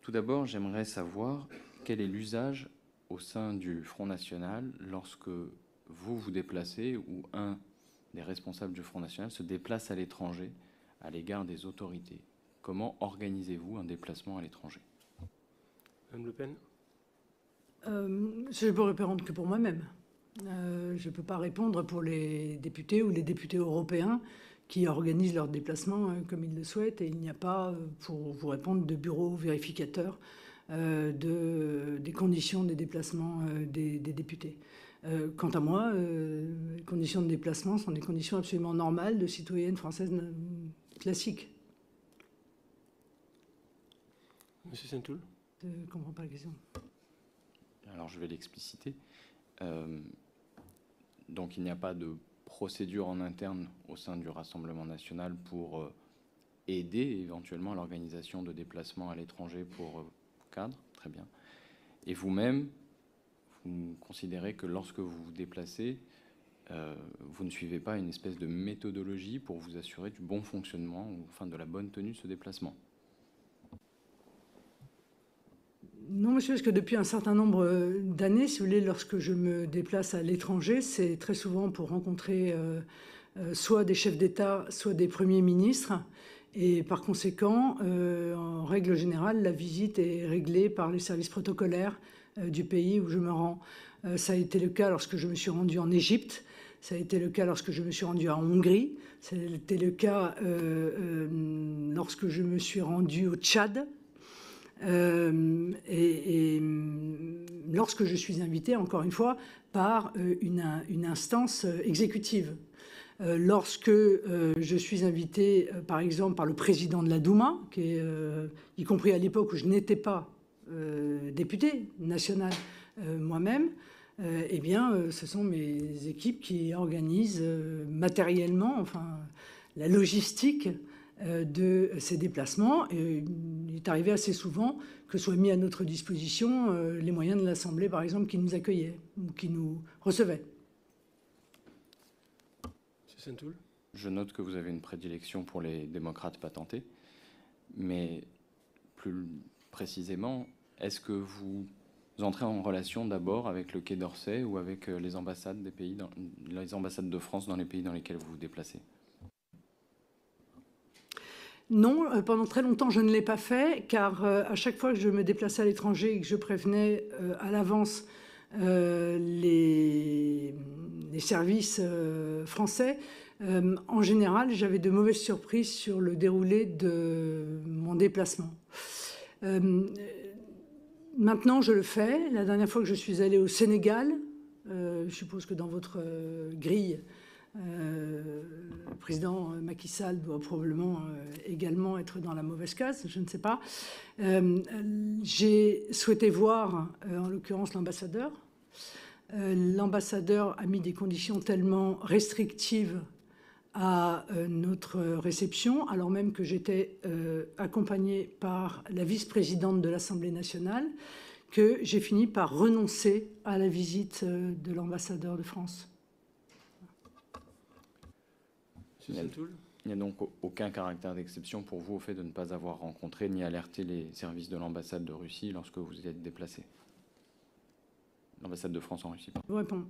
Tout d'abord, j'aimerais savoir quel est l'usage au sein du Front National lorsque vous vous déplacez ou un des responsables du Front National se déplace à l'étranger à l'égard des autorités. Comment organisez-vous un déplacement à l'étranger? Madame Le Pen. Je ne peux répondre que pour moi-même. Je ne peux pas répondre pour les députés ou les députés européens qui organisent leurs déplacements comme ils le souhaitent. Et il n'y a pas, pour vous répondre, de bureau vérificateur des conditions des déplacements des députés. Quant à moi, les conditions de déplacement sont des conditions absolument normales de citoyennes françaises classiques. Monsieur Saint-Toul. Je ne comprends pas la question. Alors, je vais l'expliciter. Donc, il n'y a pas de procédure en interne au sein du Rassemblement national pour aider éventuellement à l'organisation de déplacements à l'étranger pour cadres. Très bien. Et vous-même, vous considérez que lorsque vous vous déplacez, vous ne suivez pas une espèce de méthodologie pour vous assurer du bon fonctionnement ou enfin de la bonne tenue de ce déplacement? Non, monsieur, parce que depuis un certain nombre d'années, si vous voulez, lorsque je me déplace à l'étranger, c'est très souvent pour rencontrer soit des chefs d'État, soit des premiers ministres. Et par conséquent, en règle générale, la visite est réglée par les services protocolaires du pays où je me rends. Ça a été le cas lorsque je me suis rendu en Égypte. Ça a été le cas lorsque je me suis rendu en Hongrie. Ça a été le cas lorsque je me suis rendu au Tchad. Et lorsque je suis invitée, encore une fois, par une instance exécutive. Lorsque je suis invitée, par exemple, par le président de la Douma, y compris à l'époque où je n'étais pas députée nationale moi-même, eh bien, ce sont mes équipes qui organisent matériellement, enfin, la logistique de ces déplacements. Et il est arrivé assez souvent que soient mis à notre disposition les moyens de l'Assemblée, par exemple, qui nous accueillaient ou qui nous recevaient. Monsieur Saint-Toul. Je note que vous avez une prédilection pour les démocrates patentés, mais plus précisément, est-ce que vous entrez en relation d'abord avec le Quai d'Orsay ou avec les ambassades des pays, les ambassades de France dans les pays dans lesquels vous vous déplacez? Non, pendant très longtemps, je ne l'ai pas fait, car à chaque fois que je me déplaçais à l'étranger et que je prévenais à l'avance les services français, en général, j'avais de mauvaises surprises sur le déroulé de mon déplacement. Maintenant, je le fais. La dernière fois que je suis allée au Sénégal, je suppose que dans votre grille, le président Macky Sall doit probablement également être dans la mauvaise case, je ne sais pas. J'ai souhaité voir, en l'occurrence, l'ambassadeur. L'ambassadeur a mis des conditions tellement restrictives à notre réception, alors même que j'étais accompagnée par la vice-présidente de l'Assemblée nationale, que j'ai fini par renoncer à la visite de l'ambassadeur de France. Il n'y a donc aucun caractère d'exception pour vous au fait de ne pas avoir rencontré ni alerté les services de l'ambassade de Russie lorsque vous y êtes déplacé? L'ambassade de France en Russie, pardon. Je vous réponds.